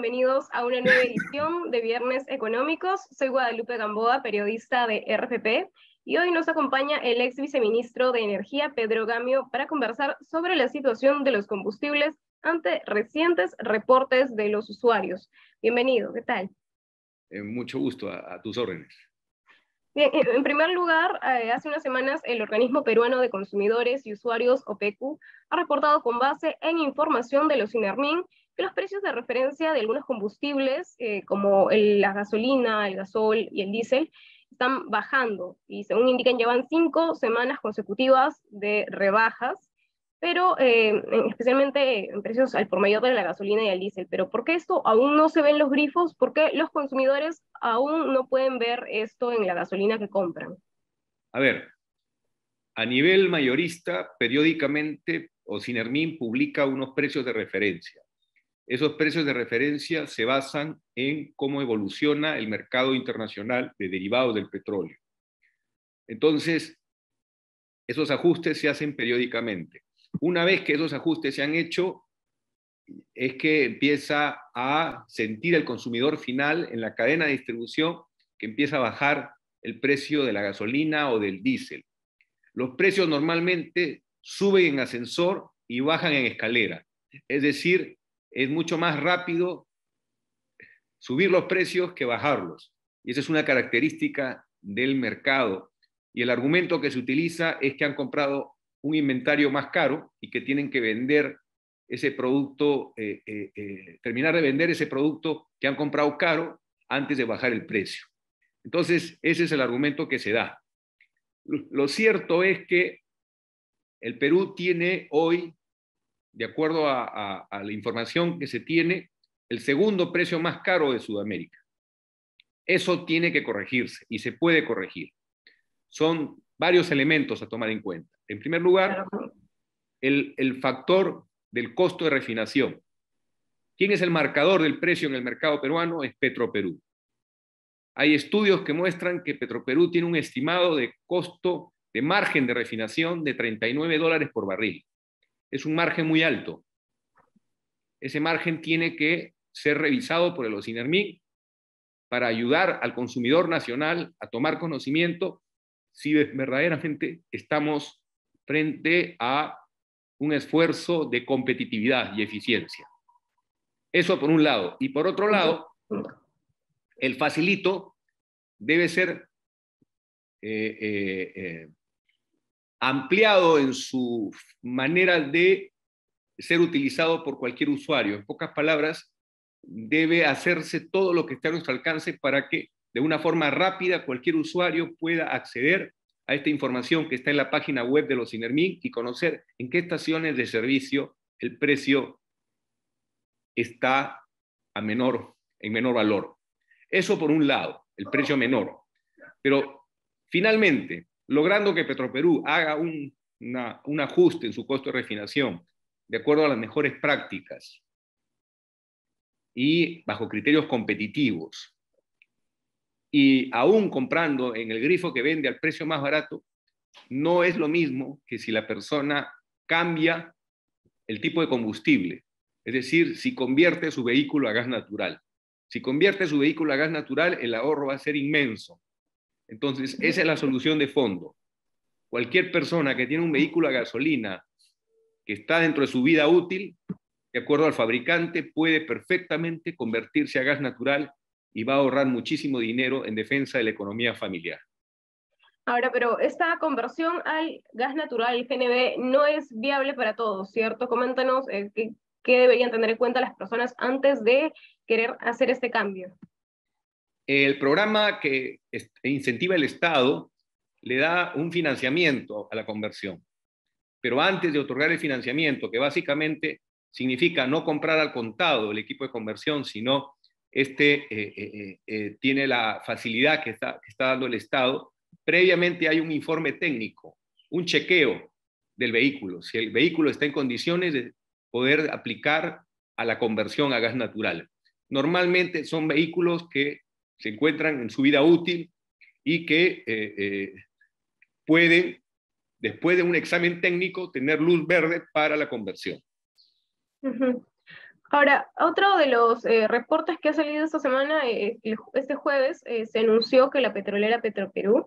bienvenidos a una nueva edición de Viernes Económicos. Soy Guadalupe Gamboa, periodista de RPP, y hoy nos acompaña el ex viceministro de Energía, Pedro Gamio, para conversar sobre la situación de los combustibles ante recientes reportes de los usuarios. Bienvenido, ¿qué tal? Mucho gusto, a tus órdenes. Bien, en primer lugar, hace unas semanas el Organismo Peruano de Consumidores y Usuarios, OPECU, ha reportado con base en información de los INERMIN que los precios de referencia de algunos combustibles, como la gasolina, el gasol y el diésel, están bajando y según indican llevan 5 semanas consecutivas de rebajas, pero especialmente en precios al por mayor de la gasolina y el diésel. Pero ¿por qué esto aún no se ve en los grifos? ¿Por qué los consumidores aún no pueden ver esto en la gasolina que compran? A ver, a nivel mayorista, periódicamente Ocinermin publica unos precios de referencia. Esos precios de referencia se basan en cómo evoluciona el mercado internacional de derivados del petróleo. Entonces, esos ajustes se hacen periódicamente. Una vez que esos ajustes se han hecho, es que empieza a sentir el consumidor final en la cadena de distribución que empieza a bajar el precio de la gasolina o del diésel. Los precios normalmente suben en ascensor y bajan en escalera. Es decir, es mucho más rápido subir los precios que bajarlos. Y esa es una característica del mercado. Y el argumento que se utiliza es que han comprado un inventario más caro y que tienen que vender ese producto, terminar de vender ese producto que han comprado caro antes de bajar el precio. Entonces, ese es el argumento que se da. Lo cierto es que el Perú tiene hoy, de acuerdo a la información que se tiene, el segundo precio más caro de Sudamérica. Eso tiene que corregirse y se puede corregir. Son varios elementos a tomar en cuenta. En primer lugar, el factor del costo de refinación. ¿Quién es el marcador del precio en el mercado peruano? Es Petroperú. Hay estudios que muestran que Petroperú tiene un estimado de costo de margen de refinación de $39 por barril. Es un margen muy alto. Ese margen tiene que ser revisado por el Ocinermin para ayudar al consumidor nacional a tomar conocimiento si verdaderamente estamos frente a un esfuerzo de competitividad y eficiencia. Eso por un lado. Y por otro lado, el facilito debe ser ampliado en su manera de ser utilizado por cualquier usuario. En pocas palabras, debe hacerse todo lo que esté a nuestro alcance para que de una forma rápida cualquier usuario pueda acceder a esta información que está en la página web de los INERMIN y conocer en qué estaciones de servicio el precio está en menor valor. Eso por un lado, el precio menor. Pero finalmente, logrando que Petroperú haga un ajuste en su costo de refinación de acuerdo a las mejores prácticas y bajo criterios competitivos, y aún comprando en el grifo que vende al precio más barato, no es lo mismo que si la persona cambia el tipo de combustible, es decir, si convierte su vehículo a gas natural. Si convierte su vehículo a gas natural, el ahorro va a ser inmenso. Entonces, esa es la solución de fondo. Cualquier persona que tiene un vehículo a gasolina que está dentro de su vida útil, de acuerdo al fabricante, puede perfectamente convertirse a gas natural y va a ahorrar muchísimo dinero en defensa de la economía familiar. Ahora, pero esta conversión al gas natural, el GNV, no es viable para todos, ¿cierto? Coméntanos qué deberían tener en cuenta las personas antes de querer hacer este cambio. El programa que incentiva el Estado le da un financiamiento a la conversión. Pero antes de otorgar el financiamiento, que básicamente significa no comprar al contado el equipo de conversión, sino tiene la facilidad que está dando el Estado, previamente hay un informe técnico, un chequeo del vehículo, si el vehículo está en condiciones de poder aplicar a la conversión a gas natural. Normalmente son vehículos que se encuentran en su vida útil y que pueden, después de un examen técnico, tener luz verde para la conversión. Uh-huh. Ahora, otro de los reportes que ha salido esta semana, este jueves, se anunció que la petrolera Petroperú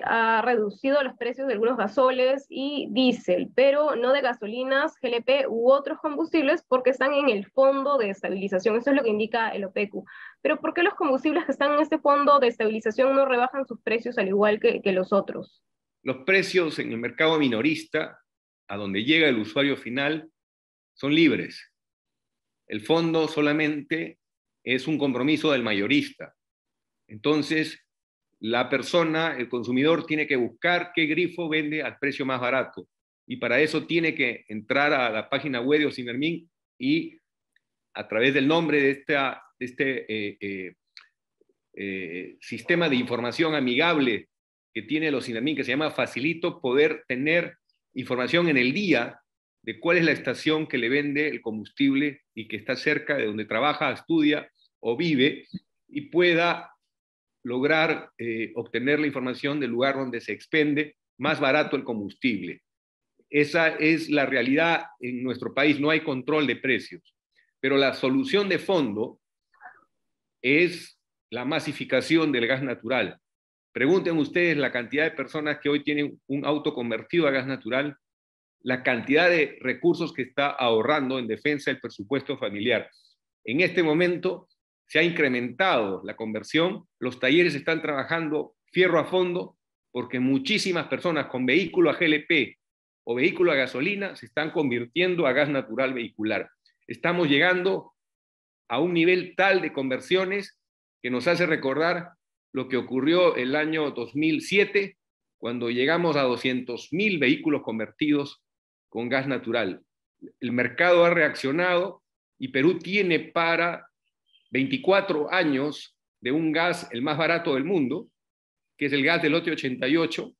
ha reducido los precios de algunos gasoles y diésel, pero no de gasolinas, GLP u otros combustibles porque están en el fondo de estabilización. Eso es lo que indica el OPECU. Pero ¿por qué los combustibles que están en este fondo de estabilización no rebajan sus precios al igual que los otros? Los precios en el mercado minorista, a donde llega el usuario final, son libres. El fondo solamente es un compromiso del mayorista. Entonces, la persona, el consumidor, tiene que buscar qué grifo vende al precio más barato. Y para eso tiene que entrar a la página web de Ocinermin y a través del nombre de este sistema de información amigable que tiene el Ocinermin, que se llama Facilito, poder tener información en el día de cuál es la estación que le vende el combustible y que está cerca de donde trabaja, estudia o vive, y pueda lograr obtener la información del lugar donde se expende más barato el combustible. Esa es la realidad en nuestro país, no hay control de precios. Pero la solución de fondo es la masificación del gas natural. Pregunten ustedes la cantidad de personas que hoy tienen un auto convertido a gas natural, la cantidad de recursos que está ahorrando en defensa del presupuesto familiar. En este momento se ha incrementado la conversión, los talleres están trabajando fierro a fondo porque muchísimas personas con vehículo a GLP o vehículo a gasolina se están convirtiendo a gas natural vehicular. Estamos llegando a un nivel tal de conversiones que nos hace recordar lo que ocurrió el año 2007, cuando llegamos a 200.000 vehículos convertidos con gas natural. El mercado ha reaccionado y Perú tiene para 24 años de un gas el más barato del mundo, que es el gas del lote 88,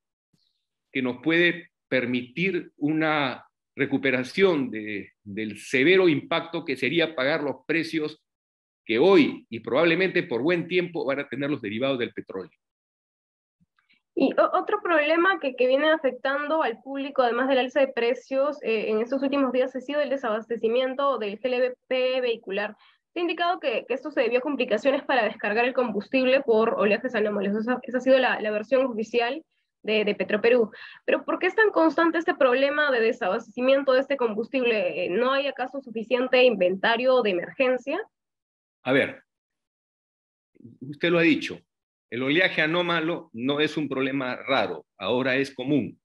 que nos puede permitir una recuperación del severo impacto que sería pagar los precios que hoy y probablemente por buen tiempo van a tener los derivados del petróleo. Y otro problema que viene afectando al público, además del alza de precios, en estos últimos días ha sido el desabastecimiento del GLP vehicular. Se ha indicado que esto se debió a complicaciones para descargar el combustible por oleajes anómalos. Esa ha sido la versión oficial de Petroperú. Pero ¿por qué es tan constante este problema de desabastecimiento de este combustible? ¿No hay acaso suficiente inventario de emergencia? A ver, usted lo ha dicho, el oleaje anómalo no es un problema raro, ahora es común.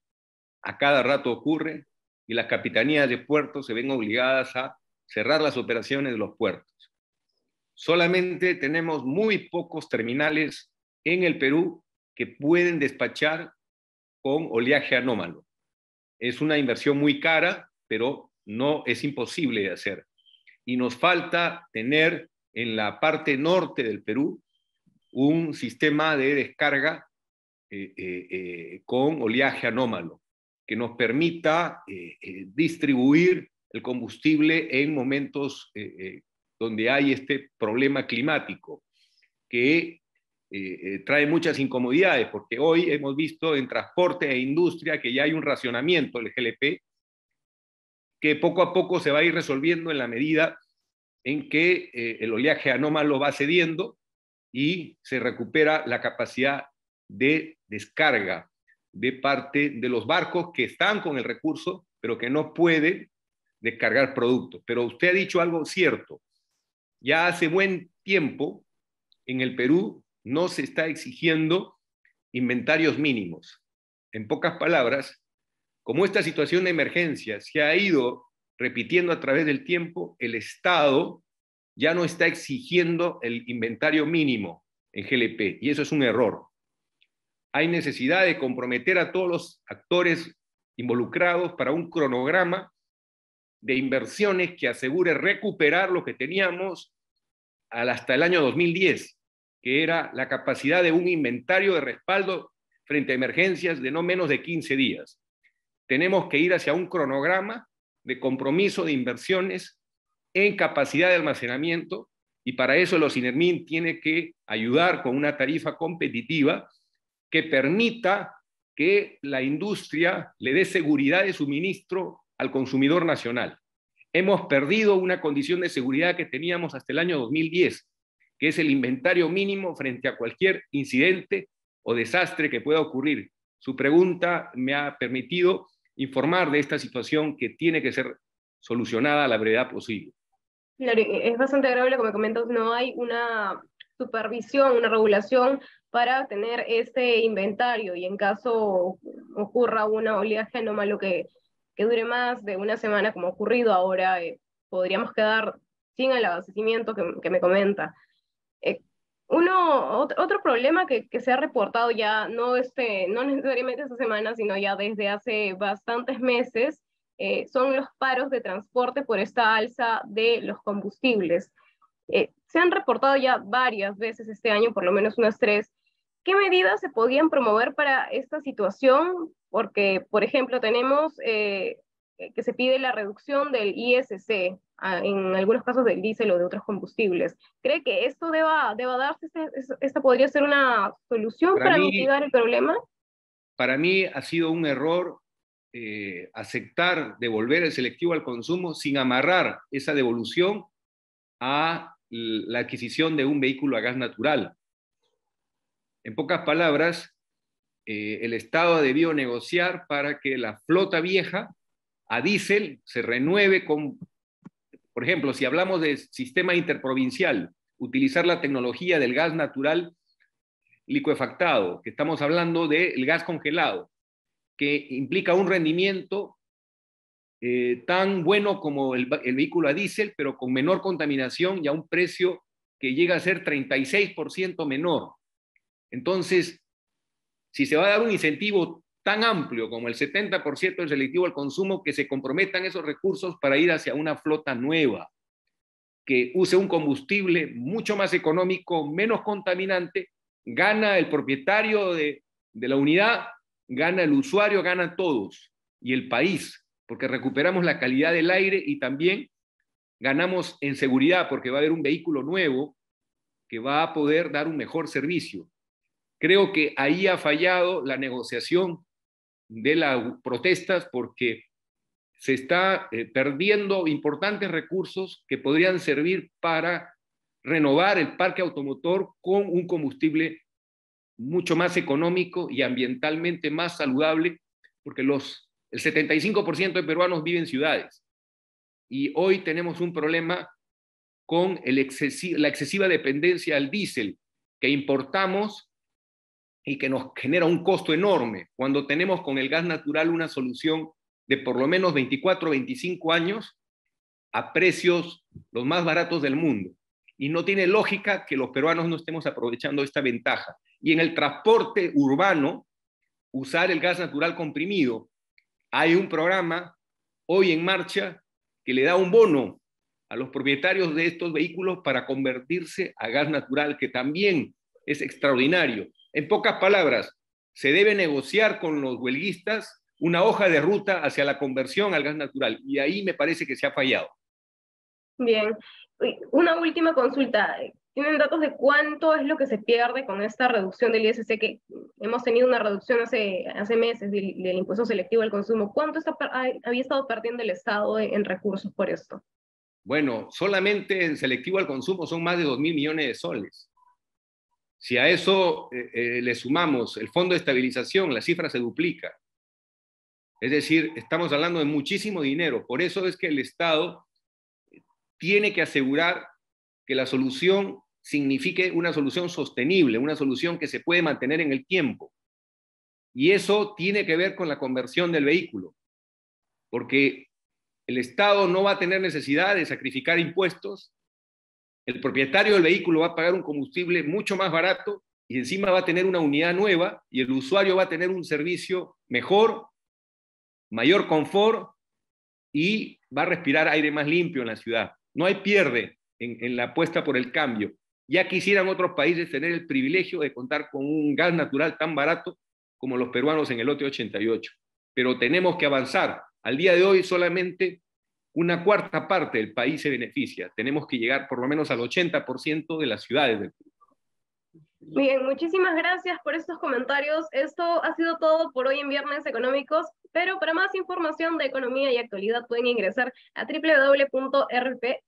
A cada rato ocurre y las capitanías de puertos se ven obligadas a cerrar las operaciones de los puertos. Solamente tenemos muy pocos terminales en el Perú que pueden despachar con oleaje anómalo. Es una inversión muy cara, pero no es imposible de hacer. Y nos falta tener en la parte norte del Perú un sistema de descarga con oleaje anómalo que nos permita distribuir el combustible en momentos donde hay este problema climático que trae muchas incomodidades, porque hoy hemos visto en transporte e industria que ya hay un racionamiento del GLP que poco a poco se va a ir resolviendo en la medida en que el oleaje anómalo va cediendo y se recupera la capacidad de descarga de parte de los barcos que están con el recurso, pero que no pueden descargar productos. Pero usted ha dicho algo cierto. Ya hace buen tiempo en el Perú no se está exigiendo inventarios mínimos. En pocas palabras, como esta situación de emergencia se ha ido repitiendo a través del tiempo, el Estado ya no está exigiendo el inventario mínimo en GLP, y eso es un error. Hay necesidad de comprometer a todos los actores involucrados para un cronograma de inversiones que asegure recuperar lo que teníamos hasta el año 2010, que era la capacidad de un inventario de respaldo frente a emergencias de no menos de 15 días. Tenemos que ir hacia un cronograma de compromiso de inversiones en capacidad de almacenamiento, y para eso el Ocinermin tiene que ayudar con una tarifa competitiva que permita que la industria le dé seguridad de suministro al consumidor nacional. hemos perdido una condición de seguridad que teníamos hasta el año 2010, que es el inventario mínimo frente a cualquier incidente o desastre que pueda ocurrir. Su pregunta me ha permitido informar de esta situación que tiene que ser solucionada a la brevedad posible. Claro, es bastante grave lo que me comentas, no hay una supervisión, una regulación para tener este inventario y en caso ocurra un oleaje anómalo que dure más de una semana como ha ocurrido ahora, podríamos quedar sin el abastecimiento que me comenta. Eh, otro problema que se ha reportado ya, no necesariamente esta semana, sino ya desde hace bastantes meses, son los paros de transporte por esta alza de los combustibles. Se han reportado ya varias veces este año, por lo menos unas 3. ¿Qué medidas se podían promover para esta situación? Porque, por ejemplo, tenemos que se pide la reducción del ISC, en algunos casos del diésel o de otros combustibles. ¿Cree que esto deba darse? ¿Esta podría ser una solución para mitigar el problema? Para mí ha sido un error aceptar devolver el selectivo al consumo sin amarrar esa devolución a la adquisición de un vehículo a gas natural. En pocas palabras, el Estado debió negociar para que la flota vieja a diésel se renueve con, por ejemplo, si hablamos de sistema interprovincial, utilizar la tecnología del gas natural licuefactado, que estamos hablando del gas congelado, que implica un rendimiento tan bueno como el vehículo a diésel, pero con menor contaminación y a un precio que llega a ser 36% menor. Entonces, si se va a dar un incentivo tan amplio como el 70% del selectivo al consumo, que se comprometan esos recursos para ir hacia una flota nueva, que use un combustible mucho más económico, menos contaminante, gana el propietario de la unidad, gana el usuario, gana todos, y el país, porque recuperamos la calidad del aire y también ganamos en seguridad, porque va a haber un vehículo nuevo que va a poder dar un mejor servicio. Creo que ahí ha fallado la negociación de las protestas porque se está perdiendo importantes recursos que podrían servir para renovar el parque automotor con un combustible mucho más económico y ambientalmente más saludable, porque el 75% de peruanos viven en ciudades. Y hoy tenemos un problema con la excesiva dependencia al diésel que importamos y que nos genera un costo enorme, cuando tenemos con el gas natural una solución de por lo menos 24 o 25 años a precios los más baratos del mundo. Y no tiene lógica que los peruanos no estemos aprovechando esta ventaja. Y en el transporte urbano, usar el gas natural comprimido. Hay un programa hoy en marcha que le da un bono a los propietarios de estos vehículos para convertirse a gas natural, que también es extraordinario. En pocas palabras, se debe negociar con los huelguistas una hoja de ruta hacia la conversión al gas natural, y ahí me parece que se ha fallado. Bien. Una última consulta. ¿Tienen datos de cuánto es lo que se pierde con esta reducción del ISC? Que hemos tenido una reducción hace meses del impuesto selectivo al consumo. ¿Cuánto había estado perdiendo el Estado en recursos por esto? Bueno, solamente en selectivo al consumo son más de 2.000 millones de soles. Si a eso le sumamos el fondo de estabilización, la cifra se duplica. Es decir, estamos hablando de muchísimo dinero. Por eso es que el Estado tiene que asegurar que la solución signifique una solución sostenible, una solución que se puede mantener en el tiempo. Y eso tiene que ver con la conversión del vehículo, porque el Estado no va a tener necesidad de sacrificar impuestos, el propietario del vehículo va a pagar un combustible mucho más barato y encima va a tener una unidad nueva y el usuario va a tener un servicio mejor, mayor confort y va a respirar aire más limpio en la ciudad. No hay pierde en la apuesta por el cambio. Ya quisieran otros países tener el privilegio de contar con un gas natural tan barato como los peruanos en el lote 88. Pero tenemos que avanzar. Al día de hoy solamente una cuarta parte del país se beneficia. Tenemos que llegar por lo menos al 80% de las ciudades del Perú. Bien, muchísimas gracias por estos comentarios. Esto ha sido todo por hoy en Viernes Económicos, pero para más información información de economía y actualidad pueden ingresar a www.rp.p.